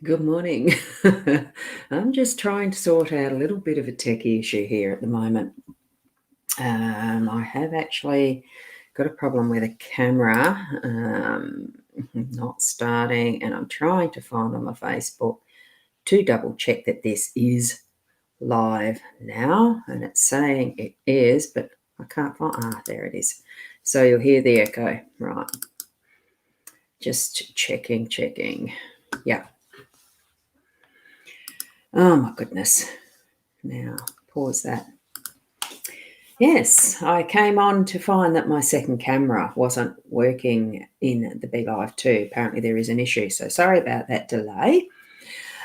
Good morning. I'm just trying to sort out a little bit of a techie issue here at the moment. I have actually got a problem with a camera not starting, and I'm trying to find on my Facebook to double check that this is live now, and it's saying it is, but I can't find, there it is. So you'll hear the echo, right? Just checking. Yeah. Oh my goodness. Now, pause that. Yes, I came on to find that my second camera wasn't working in the Be Live 2. Apparently there is an issue, so sorry about that delay.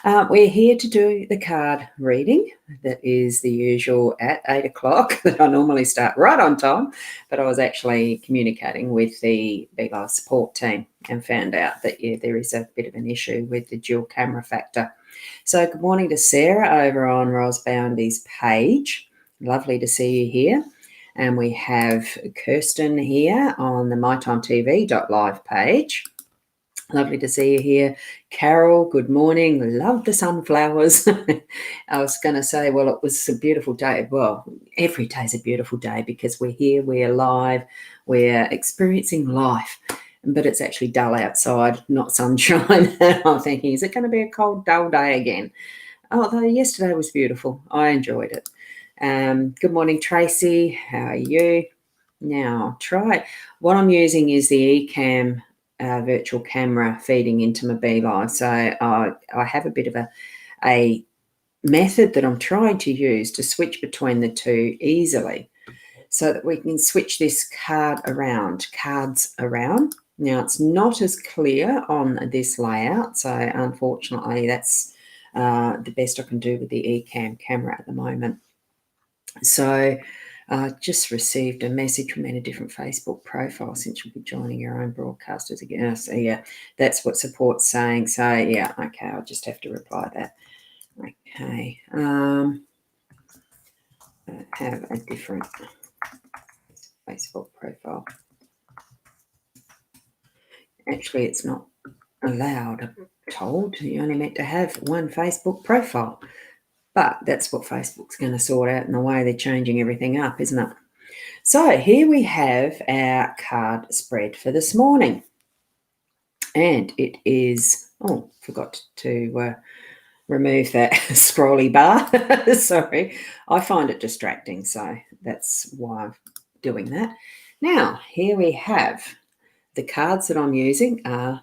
We're here to do the card reading. That is the usual at 8 o'clock that I normally start right on time, but I was actually communicating with the Be Live support team and found out that, yeah, there is a bit of an issue with the dual camera factor. So good morning to Sarah over on Boundy's page. Lovely to see you here. And we have Kirsten here on the mytimetv.live page. Lovely to see you here. Carol, good morning. Love the sunflowers. I was going to say, well, it was a beautiful day. Well, every day's a beautiful day because we're here, we're alive, we're experiencing life. But it's actually dull outside, not sunshine. I'm thinking, is it going to be a cold, dull day again? Although yesterday was beautiful. I enjoyed it. Good morning, Tracy. How are you? Now, what I'm using is the eCam virtual camera feeding into my Be Live. So I have a bit of a method that I'm trying to use to switch between the two easily so that we can switch this cards around. Now, it's not as clear on this layout, so unfortunately that's the best I can do with the eCam camera at the moment. So I just received a message from a different Facebook profile since you'll be joining your own broadcasters again. So, yeah, that's what support's saying. So, yeah, okay, I'll just have to reply that. Okay. I have a different Facebook profile. Actually, it's not allowed, I'm told. You're only meant to have one Facebook profile. But that's what Facebook's going to sort out in the way they're changing everything up, isn't it? So here we have our card spread for this morning. And it is, forgot to remove that scrolly bar. Sorry, I find it distracting, so that's why I'm doing that. Now, here we have the cards that I'm using are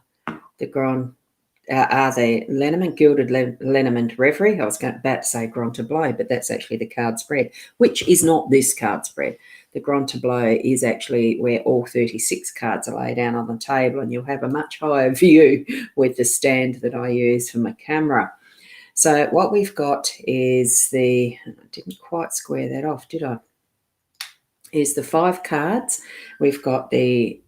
the Lenormand, Gilded Lenormand Reverie. I was about to say Grand Tableau, but that's actually the card spread, which is not this card spread. The Grand Tableau is actually where all 36 cards are laid down on the table, and you'll have a much higher view with the stand that I use for my camera. So what we've got is I didn't quite square that off, did I? Is the 5 cards. We've got the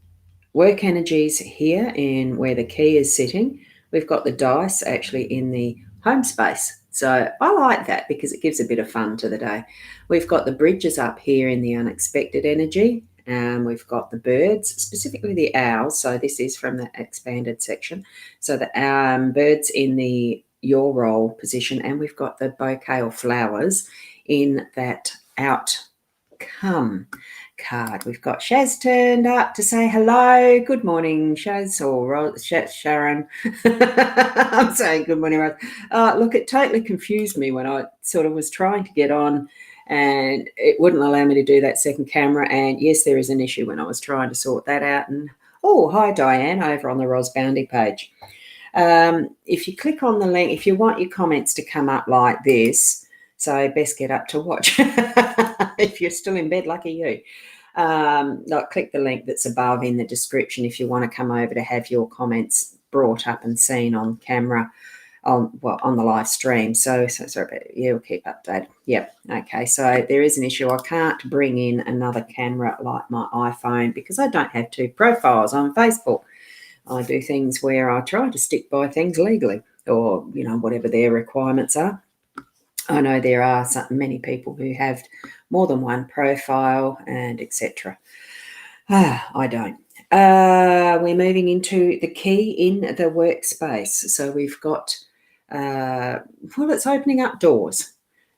work energies here in where the key is sitting. We've got the dice actually in the home space. So I like that because it gives a bit of fun to the day. We've got the bridges up here in the unexpected energy. We've got the birds, specifically the owls. So this is from the expanded section. So the birds in the your role position, and we've got the bouquet or flowers in that outcome card. We've got Shaz turned up to say hello. Good morning, Shaz, or Sharon. I'm saying good morning, Rose. Look, it totally confused me when I sort of was trying to get on and it wouldn't allow me to do that second camera. And yes, there is an issue when I was trying to sort that out. And oh, hi, Diane, over on the Ros Boundy page. If you click on the link, if you want your comments to come up like this, so best get up to watch. If you're still in bed, lucky you. Click the link that's above in the description if you want to come over to have your comments brought up and seen on camera on the live stream. So sorry, but yeah, we'll keep updated. Yep. Okay. So there is an issue. I can't bring in another camera like my iPhone because I don't have two profiles on Facebook. I do things where I try to stick by things legally or, whatever their requirements are. I know there are many people who have more than one profile and etc. I don't. We're moving into the key in the workspace. So we've got, it's opening up doors.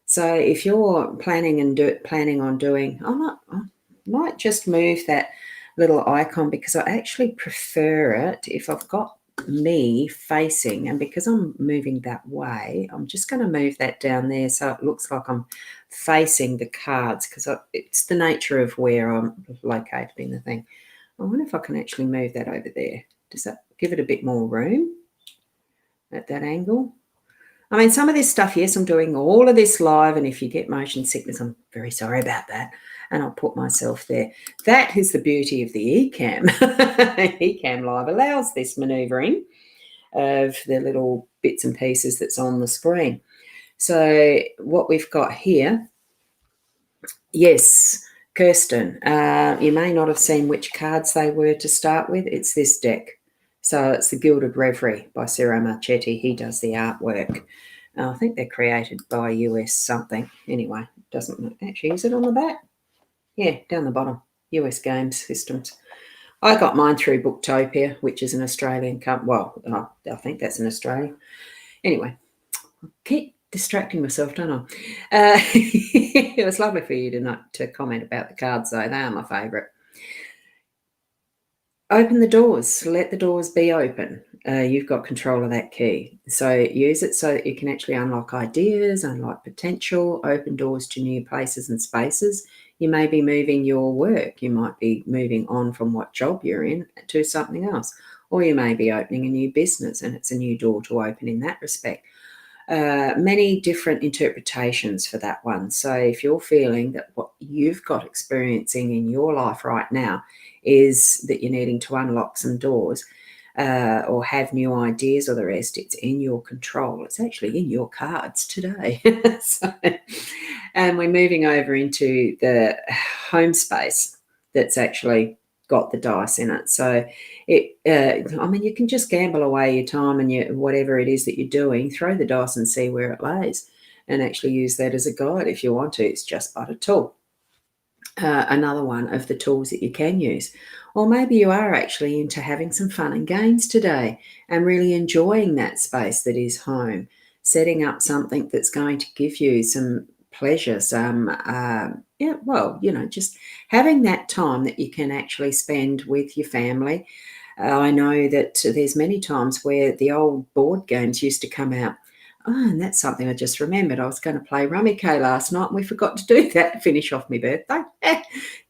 So if you're planning on doing, I might just move that little icon because I actually prefer it if I've got me facing, and because I'm moving that way, I'm just going to move that down there so it looks like I'm facing the cards because it's the nature of where I'm located in the thing. I wonder if I can actually move that over there. Does that give it a bit more room at that angle? I mean, some of this stuff, yes, I'm doing all of this live, and if you get motion sickness, I'm very sorry about that. And I'll put myself there. That is the beauty of the eCam. eCam Live allows this manoeuvring of the little bits and pieces that's on the screen. So what we've got here, yes, Kirsten, you may not have seen which cards they were to start with. It's this deck. So it's the Gilded Reverie by Ciro Marchetti. He does the artwork. I think they're created by US something. Anyway, doesn't actually, is it on the back? Yeah, down the bottom, US Games Systems. I got mine through Booktopia, which is an Australian company. Well, I think that's an Australian. Anyway, I keep distracting myself, don't I? It was lovely for you to comment about the cards, though. They are my favourite. Open the doors. Let the doors be open. You've got control of that key. So use it so that you can actually unlock ideas, unlock potential, open doors to new places and spaces. You may be moving your work. You might be moving on from what job you're in to something else. Or you may be opening a new business and it's a new door to open in that respect. Many different interpretations for that one. So if you're feeling that what you've got experiencing in your life right now is that you're needing to unlock some doors or have new ideas or the rest, it's in your control. It's actually in your cards today. And we're moving over into the home space that's actually got the dice in it. So you can just gamble away your time and whatever it is that you're doing, throw the dice and see where it lays and actually use that as a guide if you want to. It's just but a tool. Another one of the tools that you can use. Or maybe you are actually into having some fun and games today and really enjoying that space that is home, setting up something that's going to give you some pleasure, just having that time that you can actually spend with your family. I know that there's many times where the old board games used to come out. Oh, and that's something I just remembered. I was going to play Rummy K last night and we forgot to do that to finish off my birthday.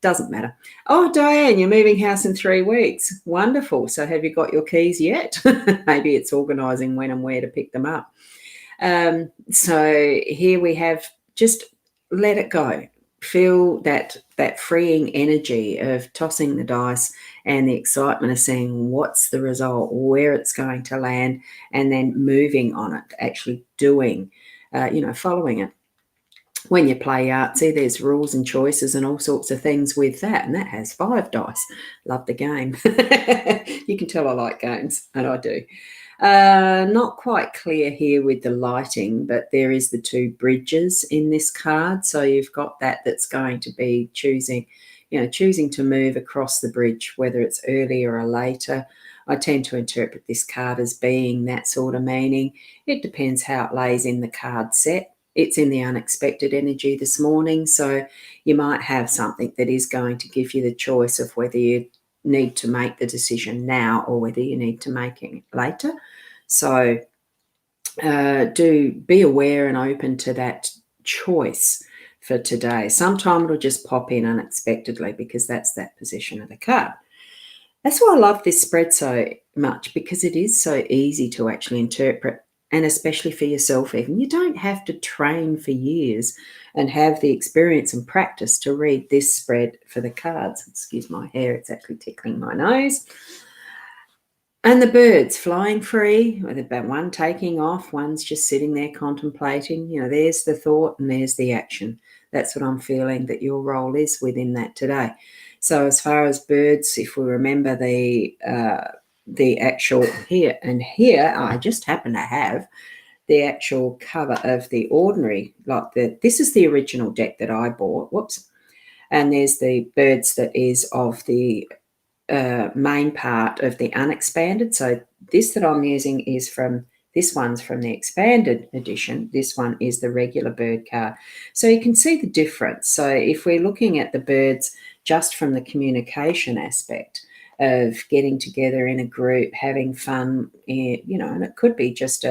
Doesn't matter. Oh, Diane, you're moving house in 3 weeks. Wonderful. So have you got your keys yet? Maybe it's organising when and where to pick them up. So here we have just let it go. Feel that freeing energy of tossing the dice and the excitement of seeing what's the result, where it's going to land, and then moving on it, actually doing, following it. When you play Yahtzee, there's rules and choices and all sorts of things with that, and that has 5 dice. Love the game. You can tell I like games, and I do. Not quite clear here with the lighting, but there is the 2 bridges in this card. So you've got that's going to be choosing to move across the bridge, whether it's earlier or later, I tend to interpret this card as being that sort of meaning. It depends how it lays in the card set. It's in the unexpected energy this morning, so you might have something that is going to give you the choice of whether you need to make the decision now or whether you need to make it later. So do be aware and open to that choice for today. Sometime it'll just pop in unexpectedly because that's that position of the card. That's why I love this spread so much, because it is so easy to actually interpret, and especially for yourself even. You don't have to train for years and have the experience and practice to read this spread for the cards. Excuse my hair, it's actually tickling my nose. And the birds flying free, with about one taking off, one's just sitting there contemplating. There's the thought and there's the action. That's what I'm feeling that your role is within that today. So as far as birds, if we remember the actual here and here, I just happen to have the actual cover of the ordinary, this is the original deck that I bought. Whoops. And there's the birds that is of the main part of the unexpanded. So this that I'm using is this one's from the expanded edition. This one is the regular bird card. So you can see the difference. So if we're looking at the birds just from the communication aspect of getting together in a group, having fun, and it could be just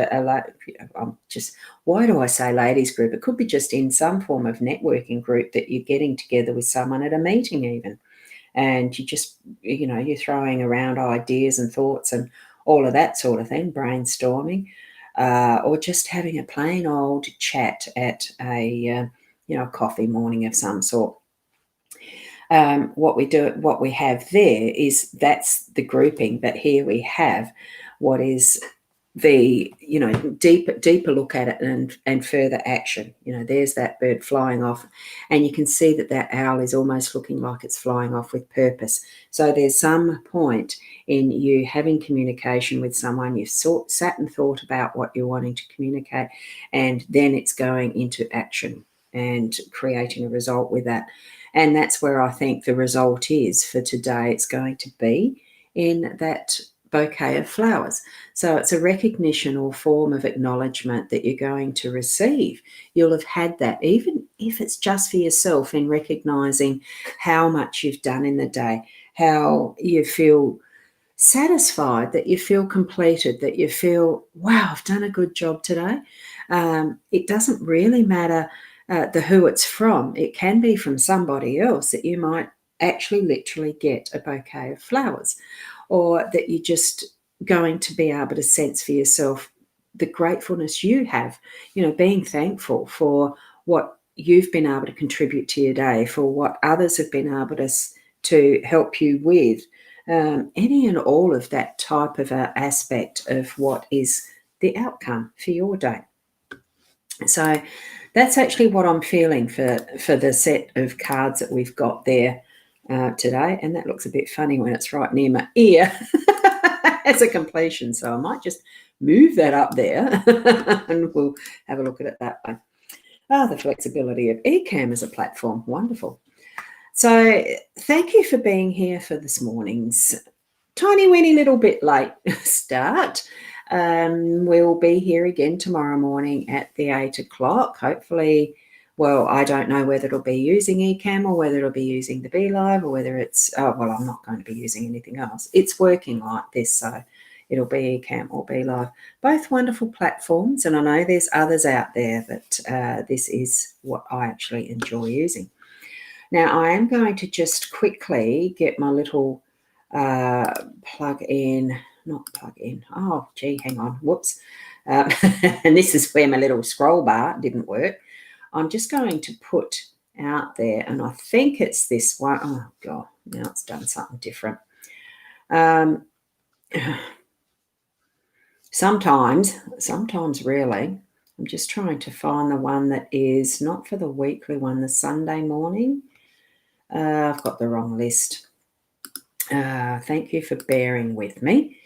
why do I say ladies group? It could be just in some form of networking group that you're getting together with someone at a meeting even. And you just, you're throwing around ideas and thoughts and all of that sort of thing, brainstorming, or just having a plain old chat at a coffee morning of some sort. What we have there is that's the grouping, but here we have what is the deeper look at it and further action. There's that bird flying off, and you can see that owl is almost looking like it's flying off with purpose. So there's some point in you having communication with someone. You've sat and thought about what you're wanting to communicate, and then it's going into action and creating a result with that. And that's where I think the result is for today. It's going to be in that bouquet of flowers. So it's a recognition or form of acknowledgement that you're going to receive. You'll have had that, even if it's just for yourself, in recognizing how much you've done in the day, how you feel satisfied, that you feel completed, that you feel, wow, I've done a good job today. It doesn't really matter the who it's from. It can be from somebody else that you might actually literally get a bouquet of flowers, or that you're just going to be able to sense for yourself the gratefulness you have, being thankful for what you've been able to contribute to your day, for what others have been able to help you with, any and all of that type of aspect of what is the outcome for your day. So that's actually what I'm feeling for the set of cards that we've got there today. And that looks a bit funny when it's right near my ear as a completion. So I might just move that up there and we'll have a look at it that way. The flexibility of Ecamm as a platform. Wonderful. So thank you for being here for this morning's tiny weeny little bit late start. We'll be here again tomorrow morning at the 8 o'clock. Hopefully, well, I don't know whether it'll be using Ecamm or whether it'll be using the Be Live, or whether it's, I'm not going to be using anything else. It's working like this, so it'll be Ecamm or Be Live. Both wonderful platforms, and I know there's others out there, but this is what I actually enjoy using. Now, I am going to just quickly get my little plug in. Oh, gee, hang on. Whoops. And this is where my little scroll bar didn't work. I'm just going to put out there, and I think it's this one. Oh, God, now it's done something different. Sometimes really, I'm just trying to find the one that is not for the weekly one, the Sunday morning. I've got the wrong list. Thank you for bearing with me.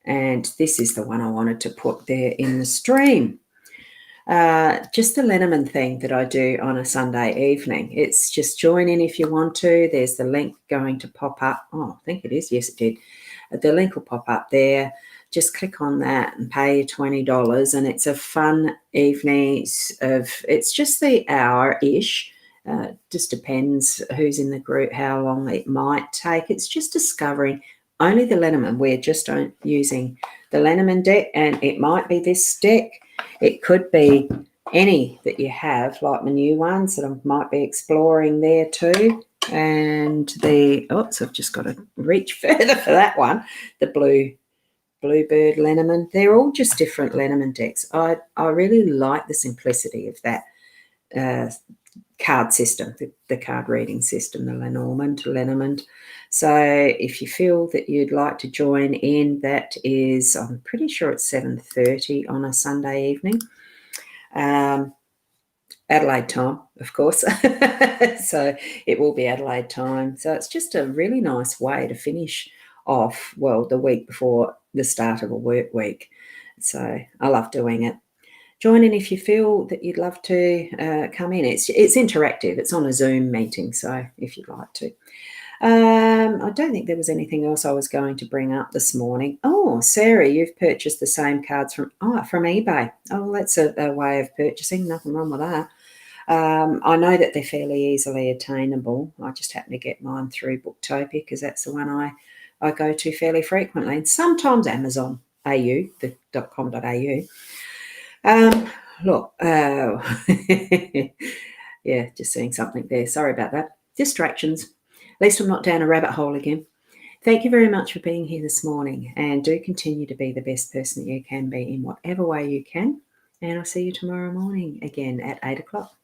And this is the one I wanted to put there in the stream. Just the Lenormand thing that I do on a Sunday evening. It's just join in if you want to. There's the link going to pop up. Oh, I think it is. Yes, it did. The link will pop up there. Just click on that and pay your $20, and it's a fun evening. It's just the hour-ish. Just depends who's in the group, how long it might take. It's just discovering only the Lenormand. We're just using the Lenormand deck, and it might be this deck. It could be any that you have, like my new ones that I might be exploring there too. And so I've just got to reach further for that one. The Bluebird Lenormand. They're all just different Lenormand decks. I really like the simplicity of that card system, the card reading system, the Lenormand. So if you feel that you'd like to join in, that is, I'm pretty sure it's 7:30 on a Sunday evening. Adelaide time, of course. So it will be Adelaide time. So it's just a really nice way to finish off, well, the week before the start of a work week. So I love doing it. Join in if you feel that you'd love to come in. It's interactive. It's on a Zoom meeting, so if you'd like to. I don't think there was anything else I was going to bring up this morning. Oh, Sarah, you've purchased the same cards from eBay. Oh, that's a way of purchasing. Nothing wrong with that. I know that they're fairly easily attainable. I just happen to get mine through Booktopia because that's the one I go to fairly frequently. And sometimes Amazon .au, the .com.au. Look, yeah, just seeing something there. Sorry about that. Distractions. At least I'm not down a rabbit hole again. Thank you very much for being here this morning, and do continue to be the best person that you can be in whatever way you can. And I'll see you tomorrow morning again at 8 o'clock.